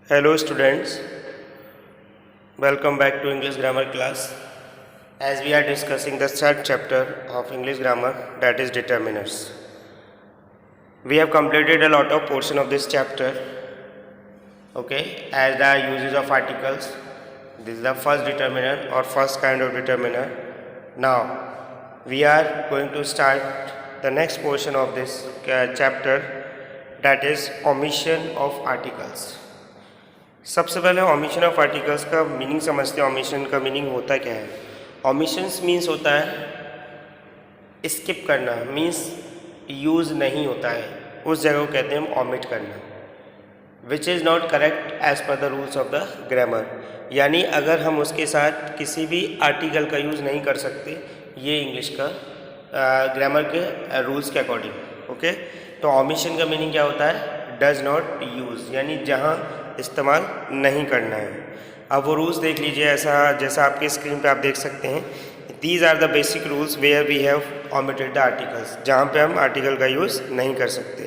Hello students, welcome back to English grammar class. As we are discussing the third chapter of English grammar, that is determiners. We have completed a lot of portion of this chapter, okay, as the uses of articles. This is the first determiner or first kind of determiner. Now, we are going to start the next portion of this chapter, that is omission of articles. सबसे पहले omission of articles का meaning समझते हैं. Omission का meaning होता क्या है? Omissions means होता है स्किप करना, मीन्स यूज़ नहीं होता है, उस जगह को कहते हैं हम ओमिट करना, which is not correct as per the rules of the grammar. यानी अगर हम उसके साथ किसी भी आर्टिकल का यूज़ नहीं कर सकते, ये इंग्लिश का ग्रामर के रूल्स के अकॉर्डिंग. ओके, तो ओमिशन का मीनिंग क्या होता है? डज नॉट यूज़, यानी जहाँ इस्तेमाल नहीं करना है. अब वो रूल्स देख लीजिए, ऐसा जैसा आपके स्क्रीन पे आप देख सकते हैं. These are the basic rules where we have omitted the articles, जहाँ पे हम आर्टिकल का यूज़ नहीं कर सकते.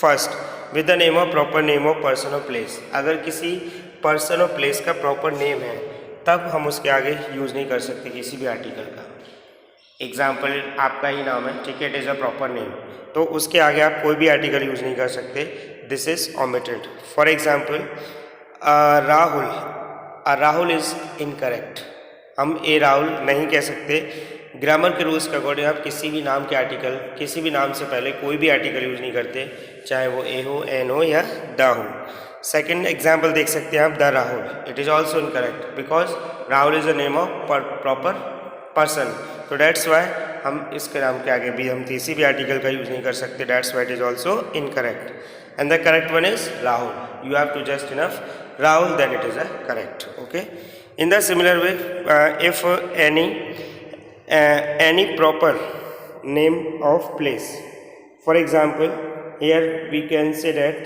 First, with the name of proper name of person और प्लेस. अगर किसी पर्सन और प्लेस का प्रॉपर नेम है तब हम उसके आगे यूज़ नहीं कर सकते किसी भी आर्टिकल का. एग्जाम्पल, आपका ही नाम है, ठीक है, it is a proper name, तो उसके आगे आप कोई भी आर्टिकल यूज़ नहीं कर सकते. This is omitted. For example, Rahul, Rahul is incorrect. हम ए राहुल नहीं कह सकते. ग्रामर के रूल्स के अकॉर्डिंग आप किसी भी नाम के आर्टिकल, किसी भी नाम से पहले कोई भी आर्टिकल यूज़ नहीं करते, चाहे वो ए हो, एन हो या द हो. सेकेंड एग्जाम्पल देख सकते हैं आप, the Rahul. It is also incorrect because Rahul is the name of proper person. तो डेट्स वाई हम इसके नाम के आगे भी हम किसी भी आर्टिकल का यूज़ नहीं कर सकते. That's why it is also incorrect. And the correct one is Rahul. You have to just enough Rahul, then it is a correct. Okay. In the similar way, if any proper name of place, for example, here we can say that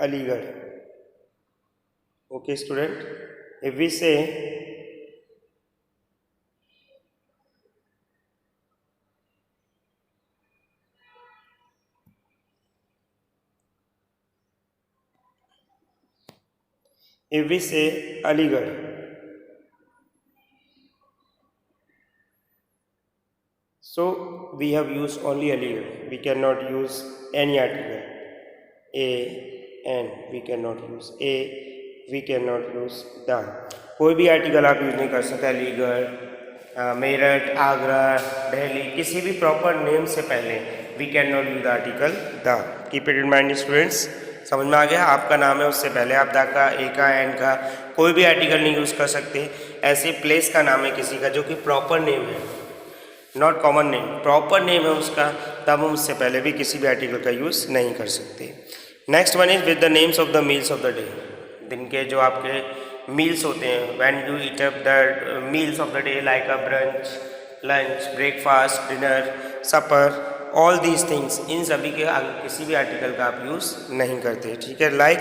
Aligarh. Okay, student. If we say Aligarh, so we have used only Aligarh. We cannot use any article. A, N, we cannot use A, we cannot use the. कोई भी article आप use नहीं कर सकते. अलीगढ़, मेरठ, आगरा, दिल्ली, किसी भी proper name से पहले we can not use the article the. Keep it in mind students. समझ में आ गया? आपका नाम है, उससे पहले आप द का, ए का, एन का कोई भी आर्टिकल नहीं यूज़ कर सकते. ऐसे प्लेस का नाम है किसी का जो कि प्रॉपर नेम है, not common name, proper name है उसका, तब हम उससे पहले भी किसी भी आर्टिकल का यूज़ नहीं कर सकते. Next one is with the names of the meals of the day. दिन के जो आपके मील्स होते हैं, when you eat up the meals of the day, like a brunch, lunch, breakfast, dinner, supper, all these things, इन सभी के आगे किसी भी आर्टिकल का आप यूज़ नहीं करते. ठीक है, like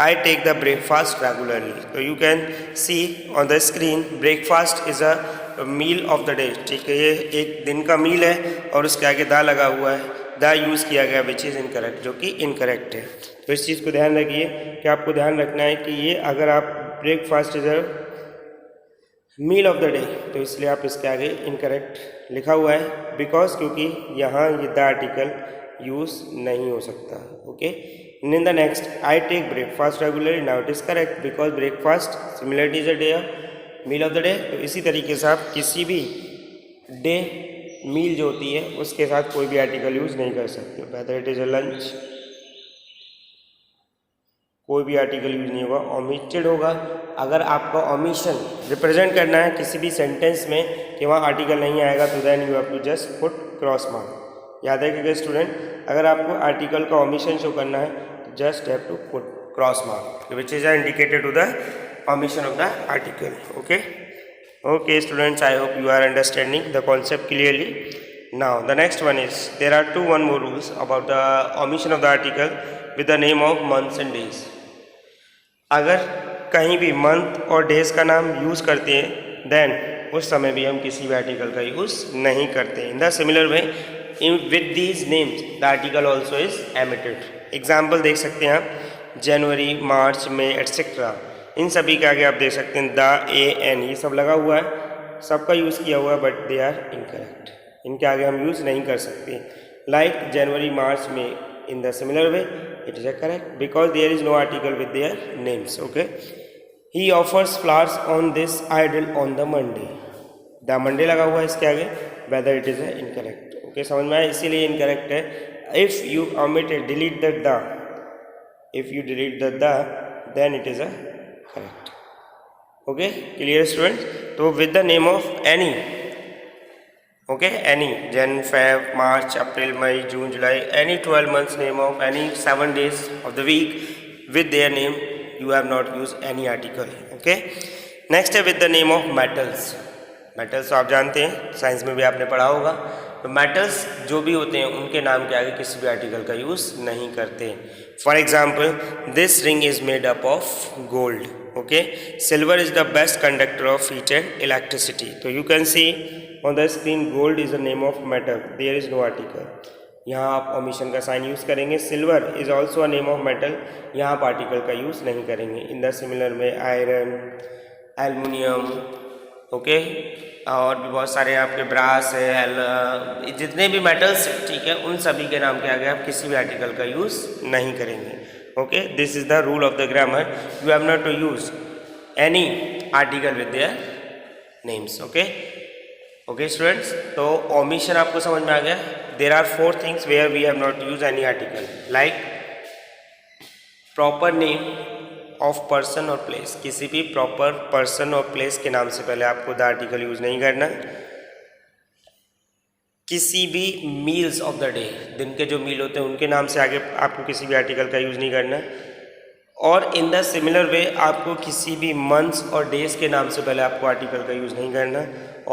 I take the breakfast regularly. तो you can see on the screen, breakfast is a meal of the day. ठीक है, ये एक दिन का मील है और उसके आगे द लगा हुआ है, द यूज़ किया गया, विच इज़ इनकरेक्ट, जो कि इनकरेक्ट है. तो इस चीज़ को ध्यान रखिए कि आपको ध्यान रखना है कि ये अगर आप breakfast is a meal of the day, तो इसलिए आप इसके आगे इनकरेक्ट लिखा हुआ है, बिकॉज क्योंकि यहाँ ये द आर्टिकल यूज़ नहीं हो सकता. Okay, in the next, I take breakfast regularly. Now it is correct because breakfast similarity is a day meal of the day. तो इसी तरीके से आप किसी भी डे मील जो होती है उसके साथ कोई भी आर्टिकल यूज़ नहीं कर सकते. Whether it is a lunch, कोई भी आर्टिकल यूज नहीं होगा, ओमिटेड होगा. अगर आपका ओमिशन रिप्रेजेंट करना है किसी भी सेंटेंस में कि वहाँ आर्टिकल नहीं आएगा, तो then you have to just put cross mark. याद रखिएगा स्टूडेंट, अगर आपको आर्टिकल का ओमिशन शो करना है तो just have to put cross mark which is indicated to the omission of the article. Okay okay students, I hope you are understanding the concept clearly. Now the next one is, there are one more rules about the omission of the article with the name of months and days. अगर कहीं भी month और days का नाम use करते हैं, then उस समय भी हम किसी भी आर्टिकल का यूज़ नहीं करते. इन the similar way, with these names the article also is emitted. Example देख सकते हैं आप, जनवरी, मार्च, मई एटसेट्रा, इन सभी के आगे आप देख सकते हैं द, ए, एन, ये सब लगा हुआ है, सबका यूज़ किया हुआ है, बट दे आर इनकरेक्ट, इनके आगे हम यूज़ नहीं कर सकते. Like January, March, May, in the similar way it is correct because there is no article with their names. Okay, he offers flowers on this idol on the Monday. the Monday लगा हुआ है इसके आगे, whether it is incorrect. Okay, समझ में आया, इसीलिए incorrect है. if you omit it, delete the, if you delete the then it is a correct. Okay, clear students? तो with the name of any, okay, any Jan, Feb, March, April, May, June, July, any 12 months name of any 7 days of the week with their name, you have not used any article. Okay, next है with the name of metals. metals तो आप जानते हैं, science में भी आपने पढ़ा होगा. तो metals जो भी होते हैं उनके नाम के आगे किसी भी आर्टिकल का यूज़ नहीं करते. For example, this ring is made up of gold. Okay, silver is the best conductor of heat and electricity. तो you can see on the screen gold is the name of metal, there is no article. यहाँ आप omission का sign use करेंगे. silver is also a name of metal, यहाँ आप article का use नहीं करेंगे. इन द सिमिलर में आयरन, एल्युमिनियम, ओके, और भी बहुत सारे आपके ब्रास है, जितने भी मेटल्स, ठीक है, उन सभी के नाम के आगे आप किसी भी आर्टिकल का यूज़ नहीं करेंगे. Okay, this is the rule of the grammar. You have not to use any article with their names. Okay, okay students, तो ओमिशन आपको समझ में आ गया. There are 4 things where we have not use any article, like proper name of person और place. किसी भी proper person और प्लेस के नाम से पहले आपको द आर्टिकल यूज नहीं करना. किसी भी मील्स ऑफ द डे, दिन के जो मील होते हैं उनके नाम से आगे आपको किसी भी आर्टिकल का यूज नहीं करना. और इन द सिमिलर वे आपको किसी भी मंथ्स और डेज के नाम से पहले आपको आर्टिकल का यूज़ नहीं करना.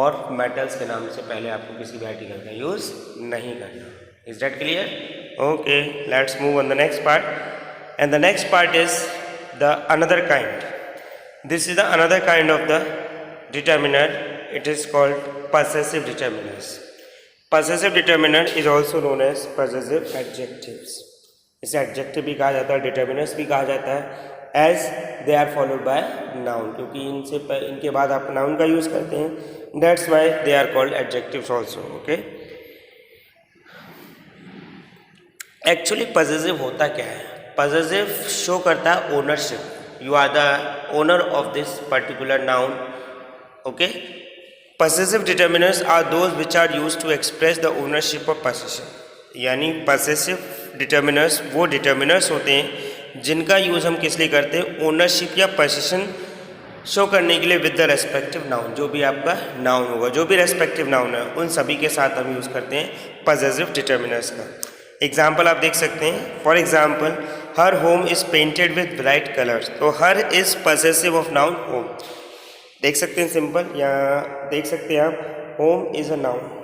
और मेटल्स के नाम से पहले आपको किसी भी आर्टिकल का यूज़ नहीं करना. Is that clear? Okay, let's move on the next part. And the next part is the another kind. This is the another kind of the determiner. It is called possessive determiners. possessive determiner is also known as possessive adjectives. इसे adjective भी कहा जाता है, determiners भी कहा जाता है, as they are followed by noun, क्योंकि इनके बाद आप नाउन का यूज़ करते हैं. That's why they are called adjectives also. Okay, actually possessive होता क्या है? पजेसिव शो करता है ownership. You are the owner of this particular noun. Okay, possessive determiners are those which are use to express the ownership of possession. यानी possessive determiners वो determiners होते हैं जिनका यूज़ हम किस लिए करते हैं? ओनरशिप या पोजीशन शो करने के लिए विद द रेस्पेक्टिव नाउन. जो भी आपका नाउन होगा, जो भी रेस्पेक्टिव नाउन है, उन सभी के साथ हम यूज़ करते हैं पजेसिव डिटर्मिनर्स का. एग्जाम्पल आप देख सकते हैं. For example, her home is painted with bright colours. तो her is possessive of noun home. देख सकते हैं सिंपल, यहाँ देख सकते हैं आप, होम इज़ अ नाउन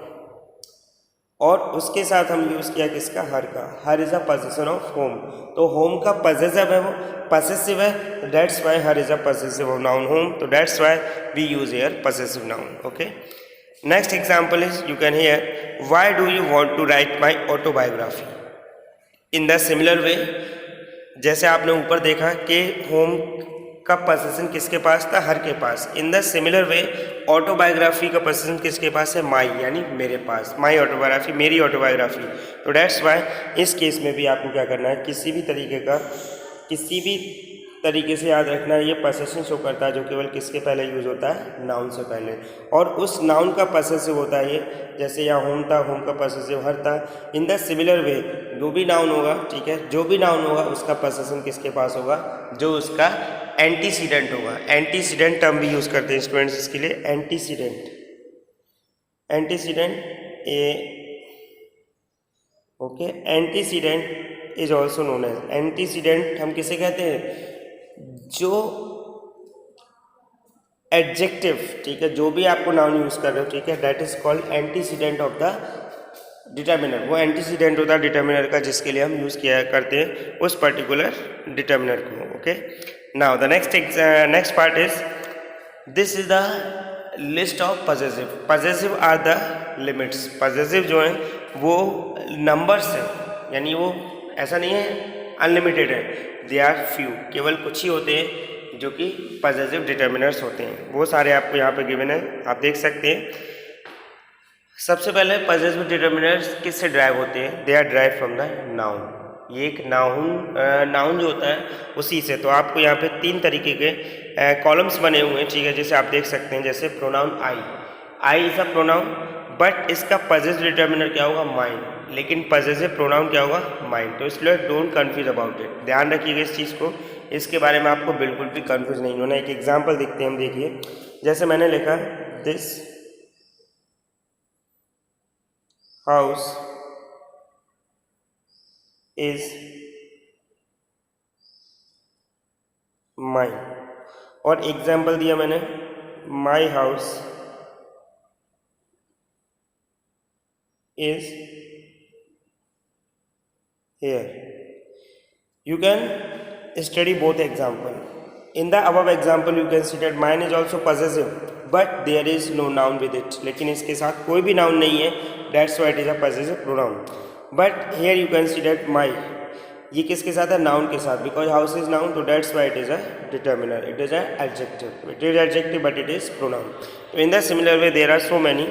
और उसके साथ हम यूज़ किया किसका? हर का. Her is a possession of home. तो होम का पजेसिव है, वो पजेसिव है, that's why her is a possessive of noun home. तो that's why we use here possessive noun. Okay, next example is, you can hear, why do you want to write my autobiography. In the similar way, जैसे आपने ऊपर देखा कि home का position किसके पास था? Her के पास. In the similar way autobiography का पोजीशन किसके पास है? माई, यानी मेरे पास. माई ऑटोबायोग्राफी, मेरी ऑटोबायोग्राफी. तो दैट्स वाई इस केस में भी आपको क्या करना है? किसी भी तरीके से याद रखना है, ये पोजीशन शो करता है जो केवल किसके पहले यूज़ होता है? नाउन से पहले. और उस नाउन का पोजेसिव होता है ये. जैसे यहाँ होम था, होम का पोजेसिव हर था. इन द सिमिलर वे जो भी नाउन होगा, ठीक है, जो भी नाउन होगा उसका पोजेसिव किसके पास होगा? जो उसका एंटीसीडेंट होगा. एंटीसीडेंट टर्म भी यूज़ करते हैं स्टूडेंट्स इसके लिए. Antecedent, antecedent okay, antecedent is also known as. Antecedent हम किसे कहते हैं? जो एडजेक्टिव, ठीक है, जो भी आपको नाउन यूज़ कर रहे हो, ठीक है, that is called antecedent of the determiner. वो एंटीसीडेंट होता है डिटर्मिनर का जिसके लिए हम यूज़ किया करते हैं उस पर्टिकुलर डिटर्मिनर को. Okay, now the next part is, this is the list of possessive. Possessive are the limits. Possessive जो हैं वो नंबर्स हैं, यानी वो ऐसा नहीं है अनलिमिटेड है. दे आर फ्यू, केवल कुछ ही होते हैं जो कि पॉजिटिव डिटर्मिनर्स होते हैं। वो सारे आपको यहाँ पे गिवन है, आप देख सकते हैं। सबसे पहले पॉजिटिव डिटर्मिनर्स किससे ड्राइव होते हैं? They are drive from the noun. ये एक नाउन जो होता है उसी से। तो आपको यहाँ पे 3 तरीके के कॉलम्स बने हुए हैं, ठीक है, जैसे आप देख सकते हैं। जैसे pronoun I is a pronoun, but इसका पॉजिटिव डिटर्मिनर क्या होगा? माइंड। लेकिन पॉजिटिव प्रोनाउन क्या होगा? माइंड। तो इसलिए डोंट कंफ्यूज अबाउट इट, ध्यान रखिएगा इस चीज़ को, इसके बारे में आपको बिल्कुल भी कंफ्यूज नहीं होना। एक एग्जाम्पल देखते हैं हम, देखिए जैसे मैंने लिखा दिस हाउस इज माइन, और एग्जाम्पल दिया मैंने my house is here. You can study both example. In the above example you can see that mine is also possessive, but there is no noun with it. लेकिन इसके साथ कोई भी noun नहीं है, that's why it is a possessive pronoun. But here you can see that my, ये किसके साथ है? noun के साथ, because house is noun, so that's why it is a determiner. It is an adjective. It is adjective, but it is pronoun. In the similar way, there are so many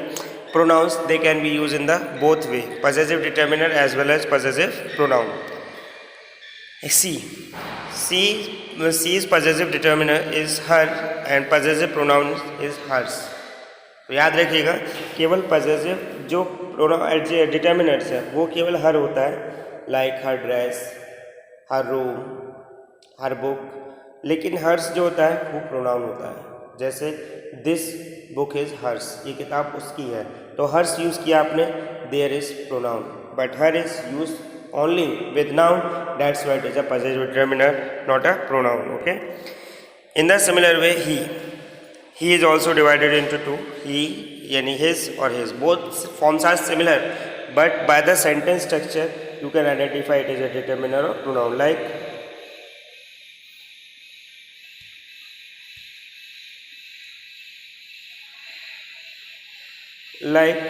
pronouns, they can be used in the both way, possessive determiner as well as possessive pronoun. C's possessive determiner is her and possessive pronoun is hers. तो याद रखिएगा, केवल possessive जो determiners है वो केवल हर होता है, लाइक हर ड्रेस, हर रूम, हर बुक। लेकिन हर्स जो होता है वो प्रोनाउन होता है। जैसे दिस बुक इज हर्स, ये किताब उसकी है, तो हर्स यूज किया आपने, there is pronoun, but her is use only with noun, that's why it is a positive determiner, not a pronoun. Okay, in the similar way he is also divided into 2, he यानी his और his, both forms are similar, but by the sentence structure you can identify it is a determiner और pronoun. like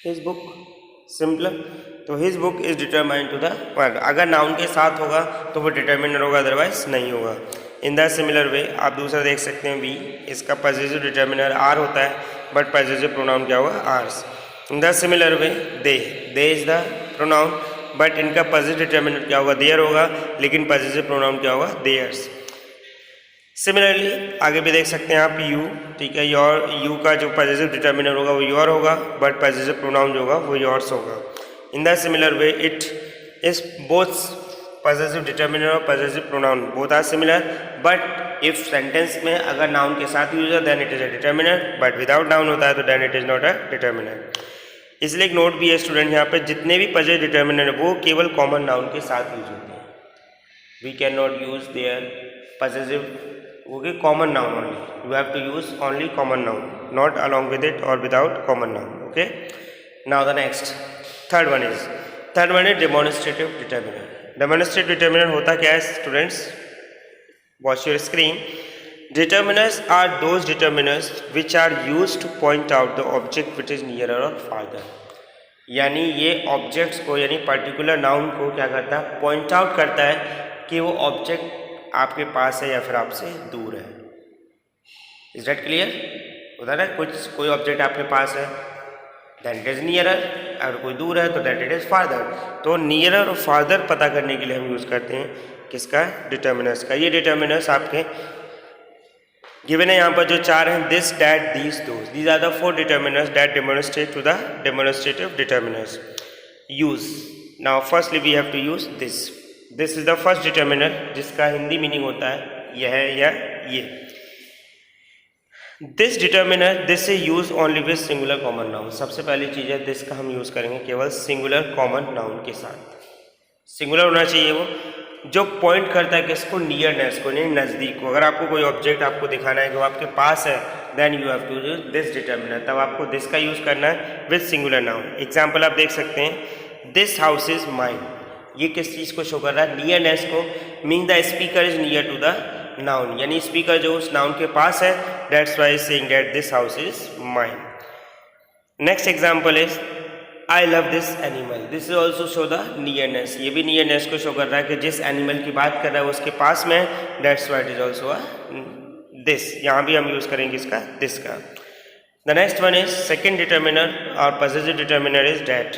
his book, simple. तो his book is determined to the word, अगर noun के साथ होगा तो वो determiner होगा, otherwise नहीं होगा। इन द सिमिलर वे आप दूसरा देख सकते हैं, वी, इसका पॉजिटिव डिटर्मिनर आर होता है, बट पॉजिटिव प्रोनाउन क्या होगा? Ours. In the similar way they is the pronoun, but इनका पॉजिटिव डिटर्मिनर क्या होगा? देयर होगा, लेकिन पॉजिटिव प्रोनाउन क्या होगा? देयर्स। सिमिलरली आगे भी देख सकते हैं आप यू, ठीक है, योर, यू का जो पॉजिटिव डिटर्मिनर होगा वो योर होगा, बट पॉजिटिव प्रोनाउन जो होगा वो योर्स होगा। In the similar way it is both positive determiner और positive pronoun both are similar, but if sentence में अगर नाउन के साथ यूज है then it is a determiner, but without noun होता है तो then it is not a determiner. इसलिए एक नोट भी है स्टूडेंट, यहाँ पे जितने भी पॉजिटिव डिटर्मिनर है वो केवल कॉमन नाउन के साथ यूज होते हैं। We can not use their positive okay, common noun only, you have to use only common noun, not along with it or without common noun. Okay, now the next third one is demonstrative determiner. Demonstrative determiner होता क्या है students? Watch your screen. Determiners are those determiners which are used to point out the object which is nearer or farther. यानी ये objects को, यानी particular noun को क्या करता है? पॉइंट आउट करता है कि वो ऑब्जेक्ट आपके पास है या फिर आपसे दूर है। Is that clear? होता है ना, कोई ऑब्जेक्ट आपके पास है दैट इट इज नियरर, अगर कोई दूर है तो दैट इट इज फार्दर। तो नियरर और फार्दर पता करने के लिए हम यूज करते हैं किसका? डिटर्मिनर्स का। ये डिटर्मिनर्स आपके गिवन है यहाँ पर जो 4 हैं, this, that, these, those, these are the 4 determiners that demonstrate to the demonstrative determiners. Use now firstly we have to use this. This is the first determiner, जिसका हिंदी मीनिंग होता है यह या ये। दिस डिटर्मिनर, दिस से use only with singular common noun. सबसे पहली चीज़ है दिस का हम यूज करेंगे केवल सिंगुलर कॉमन नाउन के साथ। सिंगुलर होना चाहिए वो, जो पॉइंट करता है किसको? नियरनेस को, नहीं नज़दीक को। अगर आपको कोई ऑब्जेक्ट आपको दिखाना है कि वो आपके पास है, then you have to use this determiner, तब आपको दिस का यूज करना है विद सिंगुलर नाउन। एग्जाम्पल आप देख सकते हैं, दिस हाउस इज माइन, ये किस चीज़ को शो कर रहा है? नियरनेस को। Mean the speaker is near to the noun, यानी स्पीकर जो उस नाउन के पास है, that's why saying that this house is mine. Next example is I love this animal, this is also show the nearness, ये भी nearness को show कर रहा है कि जिस एनिमल की बात कर रहा है वो उसके पास में, that's why it is also this, यहाँ भी हम यूज करेंगे इसका दिस का। The next one is second determiner और possessive determiner is that,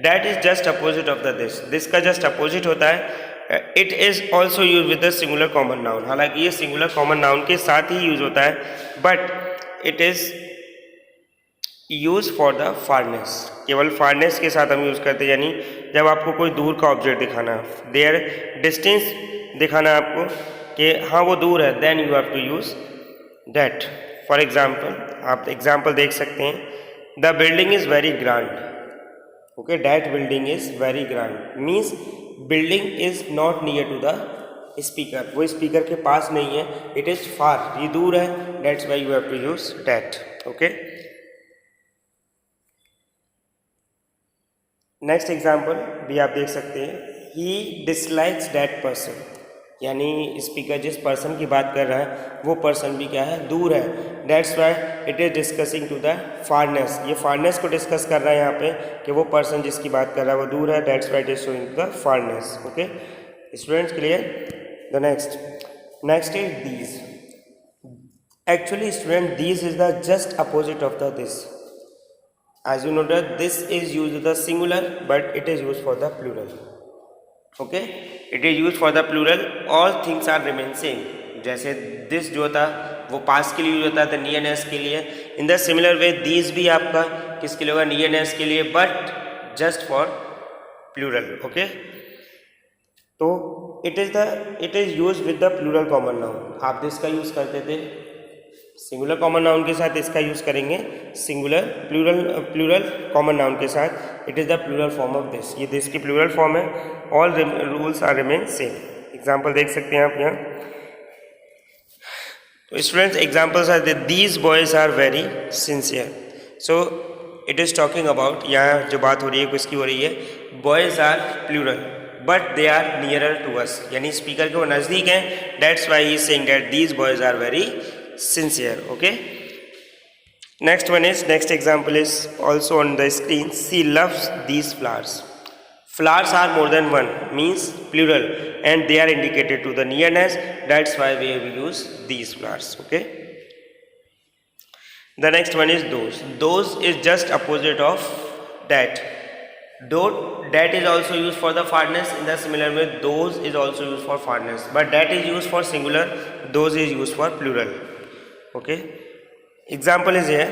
that is just opposite of the this का जस्ट अपोजिट होता है। It is also use with the singular common noun, हालांकि ये सिंगुलर कॉमन नाउन के साथ ही use होता है, but it is use for the फारनेस, केवल फारनेस के साथ हम यूज करते हैं, यानी जब आपको कोई दूर का ऑब्जेक्ट दिखाना, देयर डिस्टेंस दिखाना है आपको कि हाँ वो दूर है, then you have to use that. For example, आप एग्जाम्पल देख सकते हैं, the building is very grand, okay, that building is very grand means building is not near to the speaker, वो स्पीकर के पास नहीं है, इट इज फार, ये दूर है, that's why you have to use that, okay. Next example भी आप देख सकते हैं, ही डिसलाइक्स दैट पर्सन, यानी स्पीकर जिस पर्सन की बात कर रहा है वो पर्सन भी क्या है, दूर है, that's why it is discussing to the farness, ये फारनेस को डिस्कस कर रहा है यहाँ पे कि वो पर्सन जिसकी बात कर रहा है वो दूर है, that's why it is showing the फारनेस, okay students, clear. The next is these, actually student these is the just opposite of the this, as you know that this is used with the singular but it is used for the plural, okay, it is used for the plural, all things are remain same, जैसे this जो था वो पास के लिए use होता था nearness के लिए, in the similar way these भी आपका किसके लिए होगा, नियरनेस के लिए, but just for plural, okay. तो it is use with the plural common noun, आप दिस का यूज करते थे सिंगुलर कॉमन नाउन के साथ, इसका यूज करेंगे सिंगुलर प्लूरल कॉमन नाउन के साथ, it is the plural form of this, ये दिस की प्लूरल फॉर्म है, all rules are remain same. Example देख सकते हैं आप यहाँ, तो students examples are these boys are very sincere, so it is talking about, यहाँ जो बात हो रही है किसकी हो रही है, boys are plural but they are nearer to us, यानी स्पीकर के वो नज़दीक हैं, that's why he is saying that these boys are very sincere, okay। next example is also on the screen, she loves these flowers, flowers are more than one means plural and they are indicated to the nearness, that's why we use these flowers, okay। the next one is those is just opposite of that, that is also used for the farness, in the similar way those is also used for farness, but that is used for singular, those is used for plural, okay। example is here,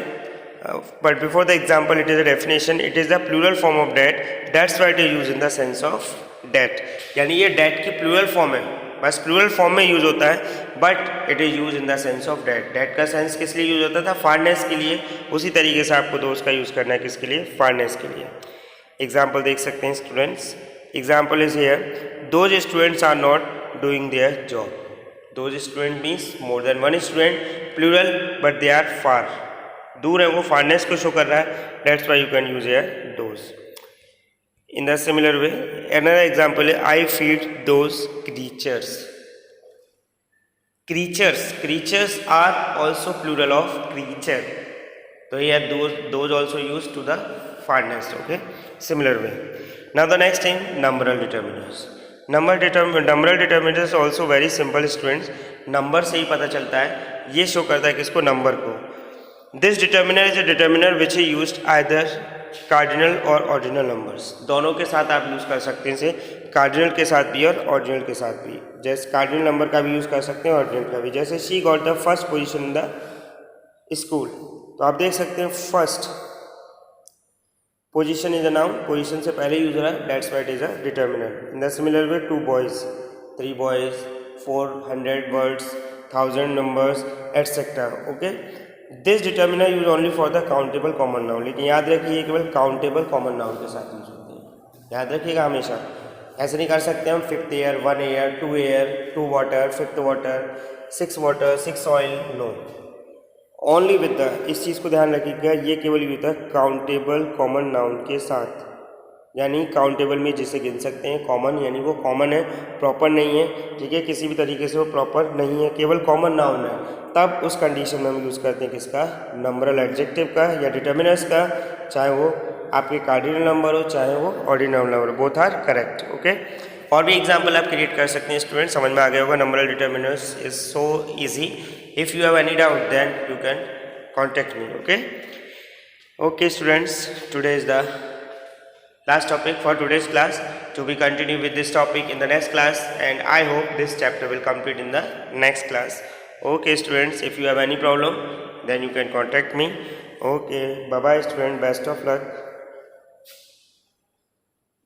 but before the example it is a definition, it is the plural form of that, that's why it is used in the sense of that, यानी ये that की plural form है, बस plural form में use होता है, but it is used in the sense of that, that का sense किस लिए यूज होता था, farness के लिए, उसी तरीके से आपको those का यूज करना है किसके लिए, farness के लिए। example देख सकते हैं students, example is here, those students are not doing their job, those student means more than one student, plural but they are far, दूर है वो, फारनेस को शो कर रहा है, that's why you can use here those। in the similar way another example is I feed those creatures, creatures are also plural of creature, so here those also used to the farness, okay, similar way। now the next thing, numeral determiners, numeral determiners also very simple students, number से ही पता चलता है, ये show करता है किसको, number को। This determiner is a determiner which is used either cardinal और ऑर्डिनल नंबर्स, दोनों के साथ आप यूज़ कर सकते हैं इसे, कार्डिनल के साथ भी और ऑर्डिनल के साथ भी, जैसे कार्डिनल नंबर का भी यूज़ कर सकते हैं, ऑर्डिनल का भी, जैसे she got the first position in the school, तो आप देख सकते हैं first position is a noun, position से पहले यूज हो रहा है, that's why it is a determiner. In the similar way 2 boys, 3 boys, 400 words, 1000 numbers etcetera, okay. This determiner use only for the countable common noun, लेकिन याद रखिए केवल countable common noun के साथ यूज होते हैं, याद रखिएगा हमेशा, ऐसे नहीं कर सकते हम 5th air, 1 air, 2 air, 2 water, 5th water, 6 water, 6 oil, no, only with the, इस चीज़ को ध्यान रखिएगा, ये केवल यूज होता है काउंटेबल कॉमन नाउन के साथ, यानी काउंटेबल में जिसे गिन सकते हैं, कॉमन यानी वो कॉमन है, प्रॉपर नहीं है, ठीक है, किसी भी तरीके से वो प्रॉपर नहीं है, केवल कॉमन नाउन है, तब उस कंडीशन में हम यूज़ करते हैं किसका, नंबरल एडजेक्टिव का या डिटर्मिनर्स का, चाहे वो आपके कार्डिनल नंबर हो चाहे वो ordinal number, both are correct. Okay, और भी एग्जाम्पल आप क्रिएट कर सकते हैं स्टूडेंट. समझ में आ गया होगा. Numeral determiners is so easy. If you have any doubt then you can contact me. Okay. Okay students, today is the last topic for today's class. To be continued with this topic in the next class, and I hope this chapter will complete in the next class. Okay students, if you have any problem then you can contact me. Okay, bye bye student, best of luck.